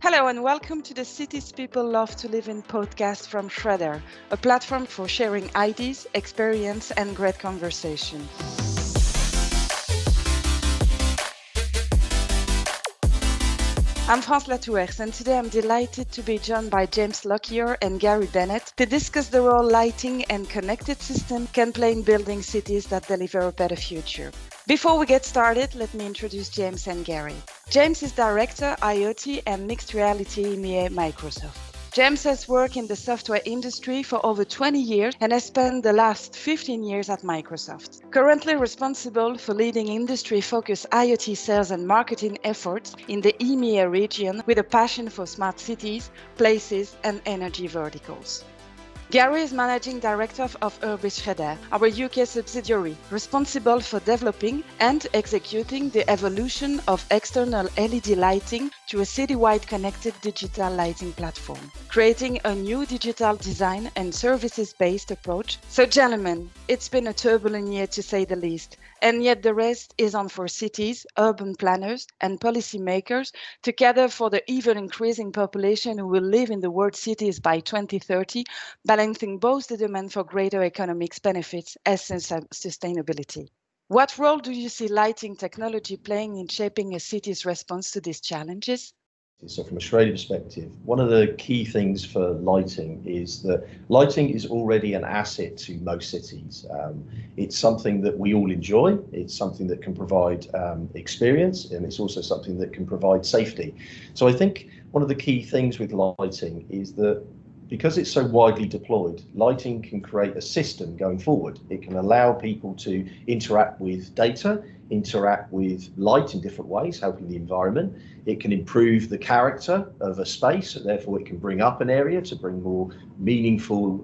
Hello and welcome to the Cities People Love to Live in podcast from Schréder, a platform for sharing ideas, experience and great conversation. I'm France Latouers and today I'm delighted to be joined by James Lockyer and Gary Bennett to discuss the role lighting and connected systems can play in building cities that deliver a better future. Before we get started, let me introduce James and Gary. James is Director, IoT and Mixed Reality EMEA Microsoft. James has worked in the software industry for over 20 years and has spent the last 15 years at Microsoft. Currently responsible for leading industry-focused IoT sales and marketing efforts in the EMEA region with a passion for smart cities, places and energy verticals. Gary is Managing Director of Urbis Schréder, our UK subsidiary, responsible for developing and executing the evolution of external LED lighting to a citywide connected digital lighting platform, creating a new digital design and services-based approach. So gentlemen, it's been a turbulent year to say the least, and yet the rest is on for cities, urban planners and policymakers to gather for the ever increasing population who will live in the world cities by 2030, balancing both the demand for greater economic benefits and sustainability. What role do you see lighting technology playing in shaping a city's response to these challenges? So from a Schréder perspective, one of the key things for lighting is that lighting is already an asset to most cities. It's something that we all enjoy, it's something that can provide experience, and it's also something that can provide safety. So I think one of the key things with lighting is that because it's so widely deployed, lighting can create a system going forward. It can allow people to interact with data, interact with light in different ways, helping the environment. It can improve the character of a space, and therefore it can bring up an area to bring more meaningful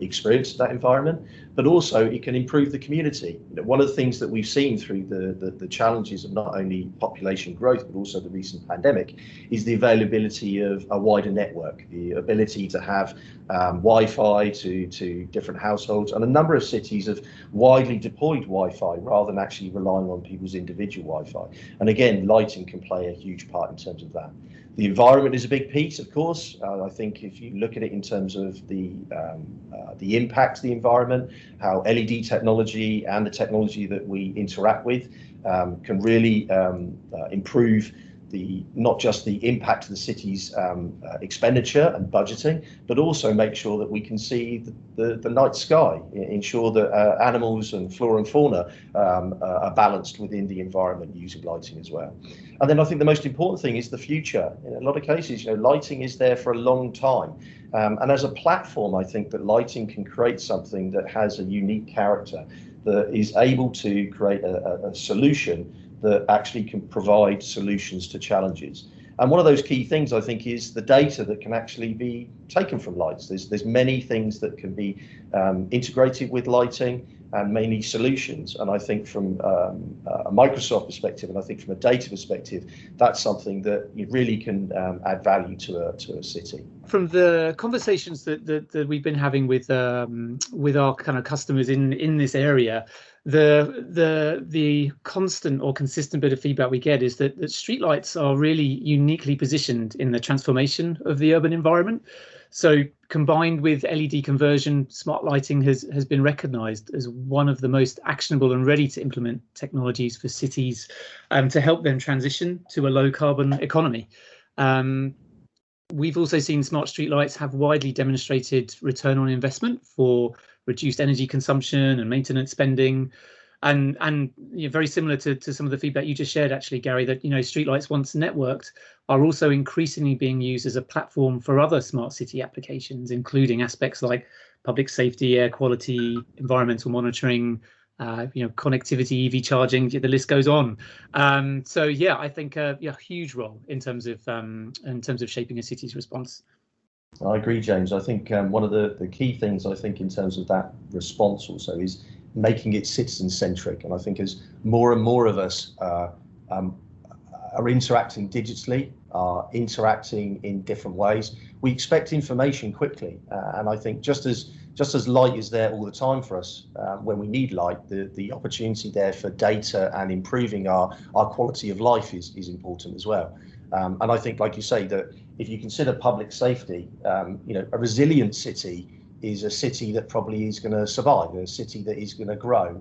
experience to that environment. But also it can improve the community. One of the things that we've seen through the challenges of not only population growth, but also the recent pandemic, is the availability of a wider network, the ability to have Wi-Fi to different households. And a number of cities have widely deployed Wi-Fi rather than actually relying on people's individual Wi-Fi. And again, lighting can play a huge part in terms of that. The environment is a big piece, of course. I think if you look at it in terms of the impact of the environment, how LED technology and the technology that we interact with can really improve not just the impact of the city's expenditure and budgeting, but also make sure that we can see the night sky, ensure that animals and flora and fauna are balanced within the environment using lighting as well. And then I think the most important thing is the future. In a lot of cases, lighting is there for a long time. And as a platform, I think that lighting can create something that has a unique character, that is able to create a solution that actually can provide solutions to challenges. And one of those key things, I think, is the data that can actually be taken from lights. There's many things that can be integrated with lighting and many solutions. And I think from a Microsoft perspective, and I think from a data perspective, that's something that you really can add value to a city. From the conversations that we've been having with our kind of customers in this area, the constant or consistent bit of feedback we get is that streetlights are really uniquely positioned in the transformation of the urban environment. So combined with LED conversion, smart lighting has been recognised as one of the most actionable and ready to implement technologies for cities to help them transition to a low carbon economy. We've also seen smart streetlights have widely demonstrated return on investment for reduced energy consumption and maintenance spending, and very similar to some of the feedback you just shared, actually, Gary, that streetlights once networked are also increasingly being used as a platform for other smart city applications, including aspects like public safety, air quality, environmental monitoring, connectivity, EV charging, the list goes on. So yeah, I think a huge role in terms of shaping a city's response. I agree, James. I think one of the key things I think in terms of that response also is making it citizen-centric. And I think as more and more of us are interacting digitally, are interacting in different ways, we expect information quickly. And I think just as light is there all the time for us when we need light, the opportunity there for data and improving our quality of life is important as well. And I think, like you say, that if you consider public safety, a resilient city is a city that probably is going to survive, a city that is going to grow.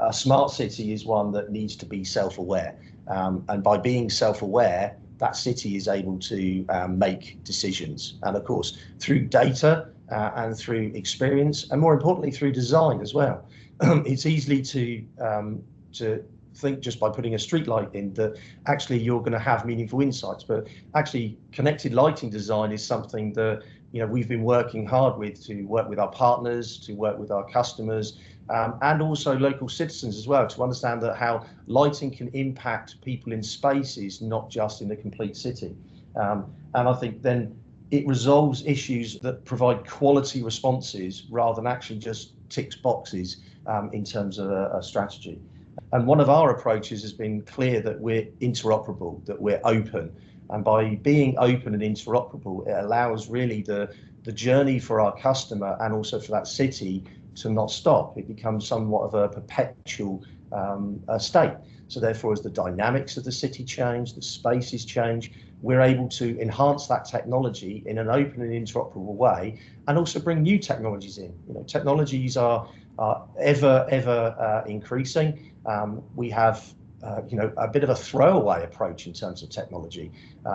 A smart city is one that needs to be self-aware. And by being self-aware, that city is able to make decisions. And of course, through data and through experience, and more importantly, through design as well. It's easy to think just by putting a street light in that actually you're going to have meaningful insights, but actually connected lighting design is something that we've been working hard to work with our partners, to work with our customers, and also local citizens as well, to understand that how lighting can impact people in spaces, not just in a complete city. And I think then it resolves issues that provide quality responses rather than actually just ticks boxes in terms of a strategy. And one of our approaches has been clear that we're interoperable, that we're open. And by being open and interoperable, it allows really the journey for our customer and also for that city to not stop. It becomes somewhat of a perpetual state. So therefore, as the dynamics of the city change, the spaces change, we're able to enhance that technology in an open and interoperable way, and also bring new technologies in. Technologies are ever increasing. We have a bit of a throwaway approach in terms of technology,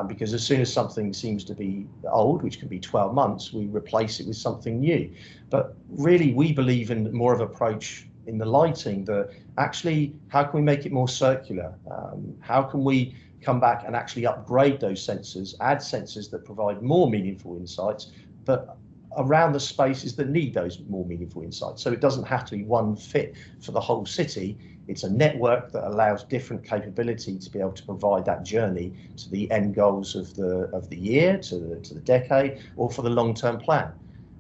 because as soon as something seems to be old, which can be 12 months, we replace it with something new. But really, we believe in more of an approach in the lighting that actually, how can we make it more circular? How can we come back and actually upgrade those sensors, add sensors that provide more meaningful insights, but around the spaces that need those more meaningful insights. So it doesn't have to be one fit for the whole city. It's a network that allows different capability to be able to provide that journey to the end goals of the year, to the decade, or for the long-term plan.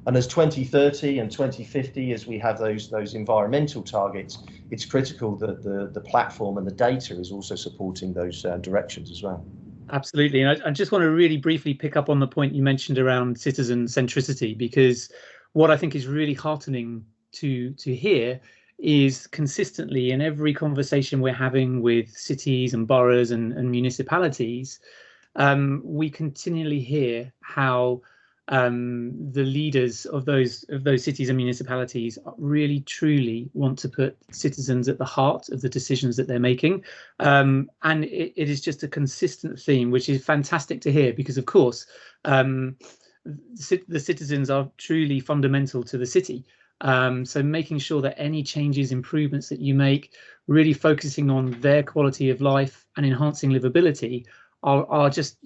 And as 2030 and 2050, as we have those environmental targets, it's critical that the platform and the data is also supporting those directions as well. Absolutely. And I just want to really briefly pick up on the point you mentioned around citizen centricity, because what I think is really heartening to hear is consistently in every conversation we're having with cities and boroughs and municipalities, we continually hear how the leaders of those cities and municipalities really truly want to put citizens at the heart of the decisions that they're making, and it is just a consistent theme, which is fantastic to hear, because of course the citizens are truly fundamental to the city. So making sure that any changes, improvements that you make, really focusing on their quality of life and enhancing livability are just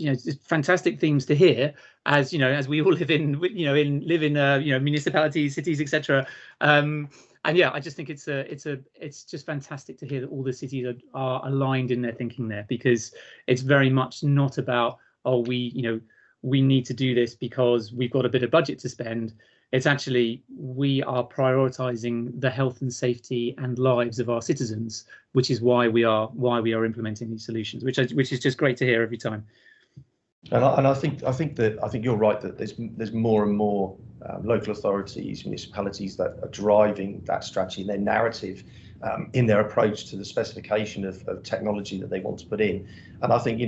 fantastic themes to hear, as we all live in municipalities, cities, etc. And yeah, I just think it's just fantastic to hear that all the cities are aligned in their thinking there, because it's very much not about, we need to do this because we've got a bit of budget to spend. It's actually, we are prioritizing the health and safety and lives of our citizens, which is why we are implementing these solutions, which is just great to hear every time. And I think you're right that there's more and more local authorities, municipalities that are driving that strategy, their narrative, in their approach to the specification of technology that they want to put in. And I think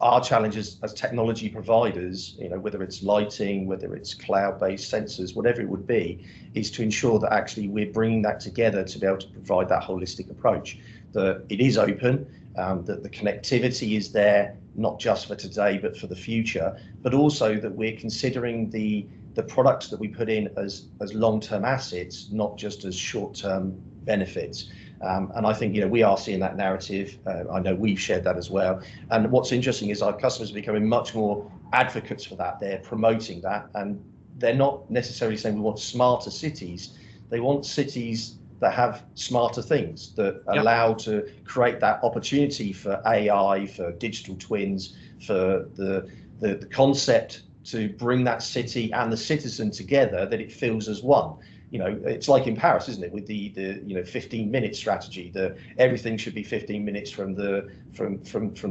our challenges as technology providers, whether it's lighting, whether it's cloud-based sensors, whatever it would be, is to ensure that actually we're bringing that together to be able to provide that holistic approach. That it is open, that the connectivity is there, not just for today, but for the future, but also that we're considering the products that we put in as long-term assets, not just as short-term benefits. And I think we are seeing that narrative. I know we've shared that as well. And what's interesting is our customers are becoming much more advocates for that. They're promoting that, and they're not necessarily saying we want smarter cities. They want cities that have smarter things, that allow to create that opportunity for AI, for digital twins, for the concept to bring that city and the citizen together, that it feels as one. It's like in Paris, isn't it, with the 15-minute strategy, that everything should be 15 minutes from the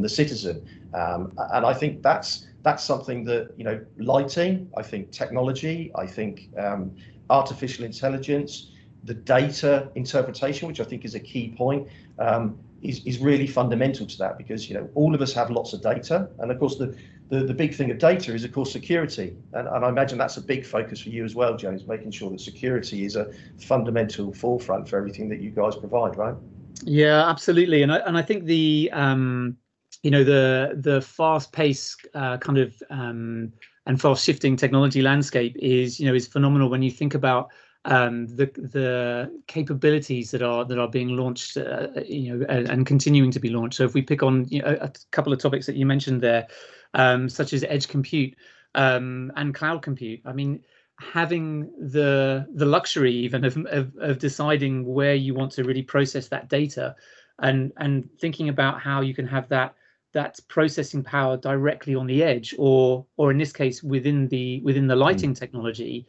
citizen. And I think that's something that lighting, I think technology, I think artificial intelligence, the data interpretation, which I think is a key point. is really fundamental to that, because all of us have lots of data, and of course the big thing of data is of course security, and I imagine that's a big focus for you as well, James, making sure that security is a fundamental forefront for everything that you guys provide, right? Yeah, absolutely, and I think the the fast-paced kind of and fast-shifting technology landscape is phenomenal when you think about the capabilities that are being launched, and continuing to be launched. So if we pick on a couple of topics that you mentioned there, such as edge compute and cloud compute. I mean, having the luxury even of deciding where you want to really process that data, and thinking about how you can have that processing power directly on the edge, or in this case within the lighting technology,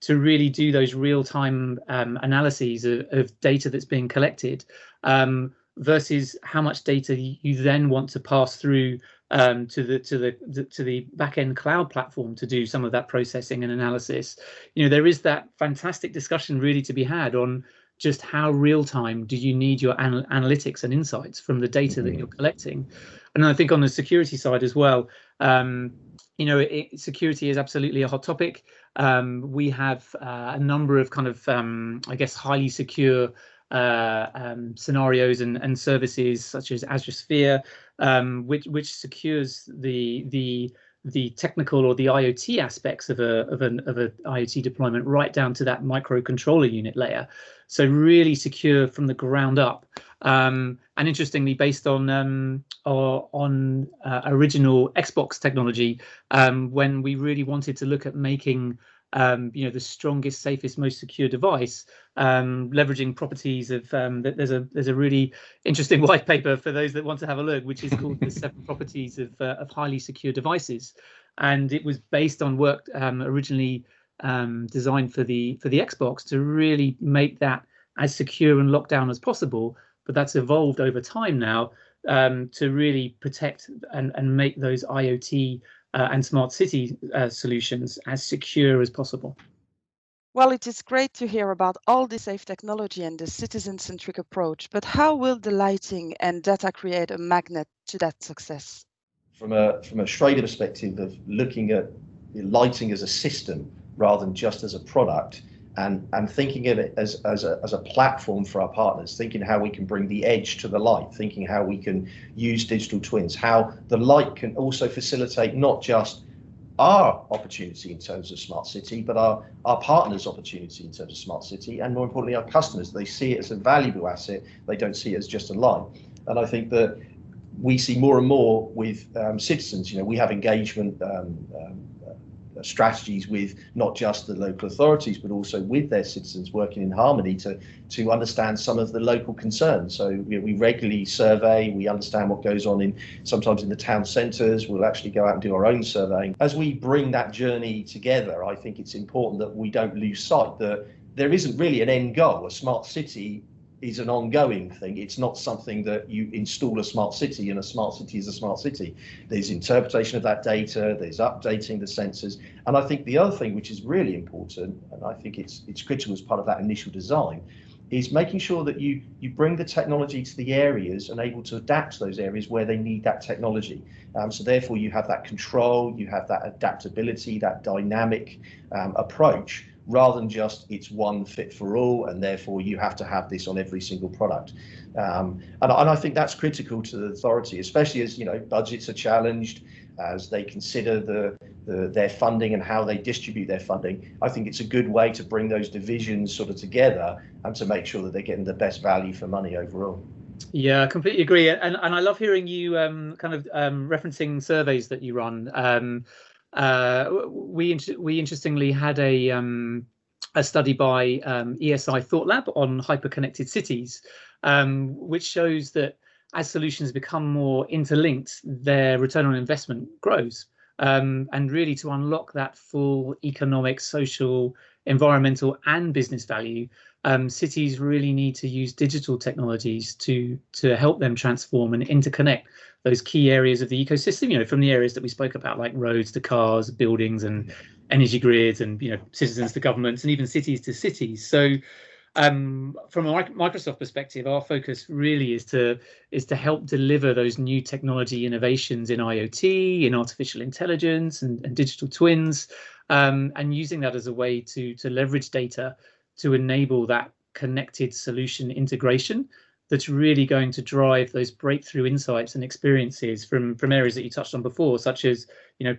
to really do those real-time analyses of data that's being collected, versus how much data you then want to pass through to the back-end cloud platform to do some of that processing and analysis. There is that fantastic discussion really to be had on just how real-time do you need your analytics and insights from the data that you're collecting. And I think on the security side as well, security is absolutely a hot topic. We have a number of kind of, I guess, highly secure scenarios and services such as Azure Sphere, which secures the technical or the IoT aspects of an IoT deployment right down to that microcontroller unit layer. So really secure from the ground up. And interestingly, based on original Xbox technology, when we really wanted to look at making the strongest, safest, most secure device, leveraging properties of there's a really interesting white paper for those that want to have a look, which is called the 7 properties of highly secure devices, and it was based on work originally designed for the Xbox to really make that as secure and locked down as possible. But that's evolved over time now to really protect and make those IoT and smart city solutions as secure as possible. Well, it is great to hear about all the safe technology and the citizen-centric approach, but how will the lighting and data create a magnet to that success? From a Schréder perspective of looking at lighting as a system rather than just as a product, and thinking of it as a platform for our partners, thinking how we can bring the edge to the light, thinking how we can use digital twins, how the light can also facilitate not just our opportunity in terms of smart city, but our partners' opportunity in terms of smart city, and more importantly, our customers. They see it as a valuable asset. They don't see it as just a light. And I think that we see more and more with citizens. We have engagement strategies with not just the local authorities, but also with their citizens, working in harmony to understand some of the local concerns. So we regularly survey, we understand what goes on sometimes in the town centres. We'll actually go out and do our own surveying. As we bring that journey together, I think it's important that we don't lose sight that there isn't really an end goal. A smart city is an ongoing thing. It's not something that you install a smart city and a smart city is a smart city. There's interpretation of that data, there's updating the sensors. And I think the other thing which is really important, and I think it's critical as part of that initial design, is making sure that you bring the technology to the areas and able to adapt to those areas where they need that technology. So therefore you have that control, you have that adaptability, that dynamic approach, rather than just it's one fit for all, and therefore you have to have this on every single product. And I think that's critical to the authority, especially as budgets are challenged, as they consider their funding and how they distribute their funding. I think it's a good way to bring those divisions sort of together and to make sure that they're getting the best value for money overall. Yeah, I completely agree, and I love hearing you referencing surveys that you run. We interestingly had a study by ESI Thought Lab on hyperconnected cities, which shows that as solutions become more interlinked, their return on investment grows. And really, to unlock that full economic, social, environmental, and business value, cities really need to use digital technologies to help them transform and interconnect those key areas of the ecosystem, from the areas that we spoke about, like roads to cars, buildings and energy grids, and citizens to governments, and even cities to cities. So From a Microsoft perspective, our focus really is to help deliver those new technology innovations in IoT, in artificial intelligence, and digital twins, and using that as a way to leverage data to enable that connected solution integration that's really going to drive those breakthrough insights and experiences from areas that you touched on before, such as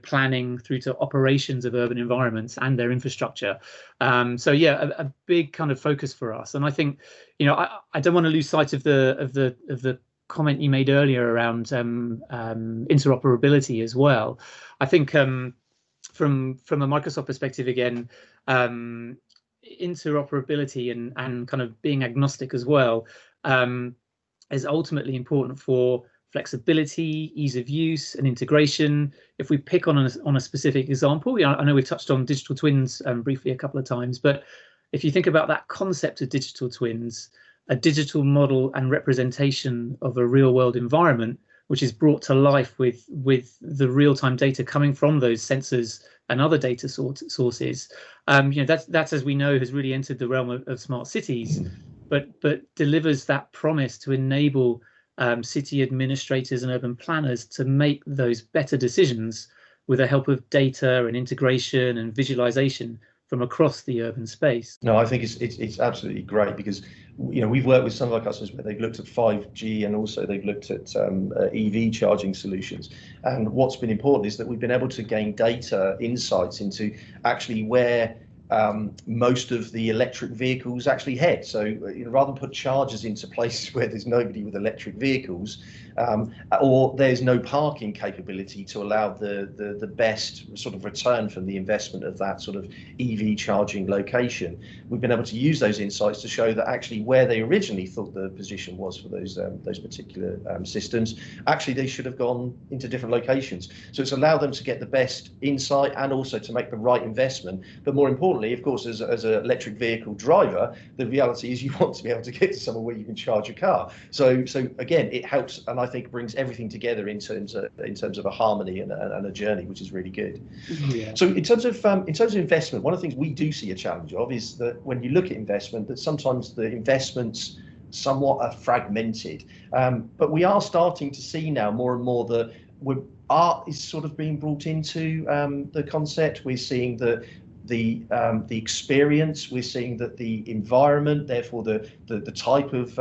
planning through to operations of urban environments and their infrastructure. So yeah, a big kind of focus for us. And I think I don't want to lose sight of the comment you made earlier around interoperability as well. I think from a Microsoft perspective, again, interoperability and kind of being agnostic as well is ultimately important for flexibility, ease of use, and integration. If we pick on a specific example, I know we've touched on digital twins briefly a couple of times, but if you think about that concept of digital twins, a digital model and representation of a real-world environment, which is brought to life with the real-time data coming from those sensors and other data sources, that's, as we know, has really entered the realm of smart cities, but delivers that promise to enable city administrators and urban planners to make those better decisions with the help of data and integration and visualization from across the urban space. No, I think it's absolutely great, because we've worked with some of our customers where they've looked at 5G and also they've looked at EV charging solutions. And what's been important is that we've been able to gain data insights into actually where most of the electric vehicles actually head. So rather than put chargers into places where there's nobody with electric vehicles, or there's no parking capability to allow the best sort of return from the investment of that sort of EV charging location, we've been able to use those insights to show that actually where they originally thought the position was for those particular systems, actually they should have gone into different locations. So it's allowed them to get the best insight and also to make the right investment. But more importantly, of course, as an electric vehicle driver, the reality is you want to be able to get to somewhere where you can charge your car. So again, it helps, and I think brings everything together in terms of a harmony and a journey, which is really good. Yeah. So in terms of investment, one of the things we do see a challenge of is that when you look at investment, that sometimes the investments somewhat are fragmented, but we are starting to see now more and more that art is sort of being brought into the concept. We're seeing the experience, we're seeing that the environment, therefore the type of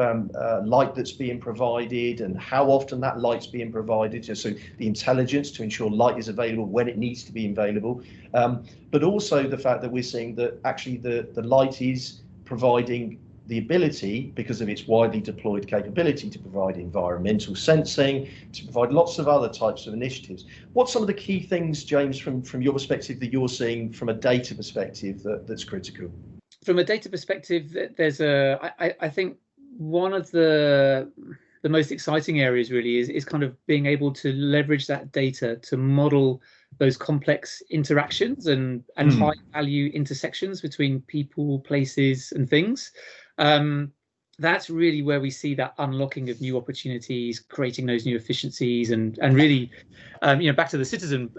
light that's being provided and how often that light's being provided, so the intelligence to ensure light is available when it needs to be available, but also the fact that we're seeing that actually the light is providing the ability, because of its widely deployed capability, to provide environmental sensing, to provide lots of other types of initiatives. What's some of the key things, James, from your perspective, that you're seeing from a data perspective that's critical? From a data perspective, there's I think one of the most exciting areas really is kind of being able to leverage that data to model those complex interactions and high value intersections between people, places, and things. That's really where we see that unlocking of new opportunities, creating those new efficiencies, and really, back to the citizen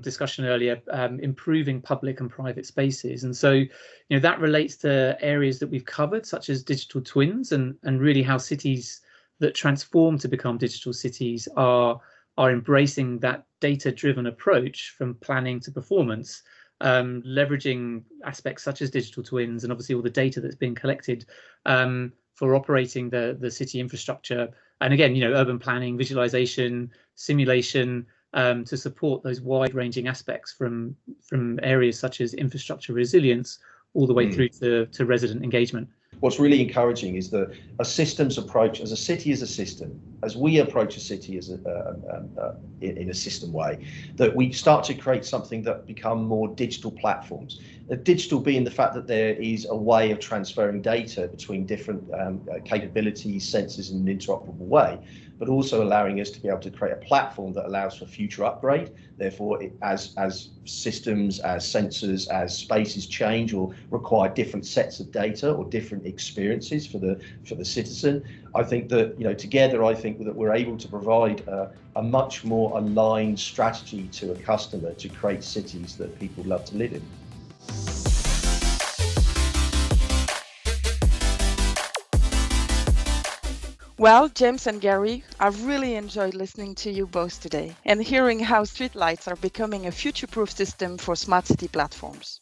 discussion earlier, improving public and private spaces. And so, that relates to areas that we've covered, such as digital twins, and really how cities that transform to become digital cities are embracing that data-driven approach from planning to performance, leveraging aspects such as digital twins and obviously all the data that's being collected for operating the city infrastructure. And again, urban planning, visualization, simulation, to support those wide-ranging aspects from areas such as infrastructure resilience all the way through to resident engagement. What's really encouraging is that a systems approach, as a city as a system, as we approach a city as in a system way, that we start to create something that become more digital platforms. Digital being the fact that there is a way of transferring data between different capabilities, sensors in an interoperable way, but also allowing us to be able to create a platform that allows for future upgrade. Therefore, as systems, as sensors, as spaces change or require different sets of data or different experiences for the citizen, I think that together, I think that we're able to provide a much more aligned strategy to a customer to create cities that people love to live in. Well, James and Gary, I've really enjoyed listening to you both today and hearing how streetlights are becoming a future-proof system for smart city platforms.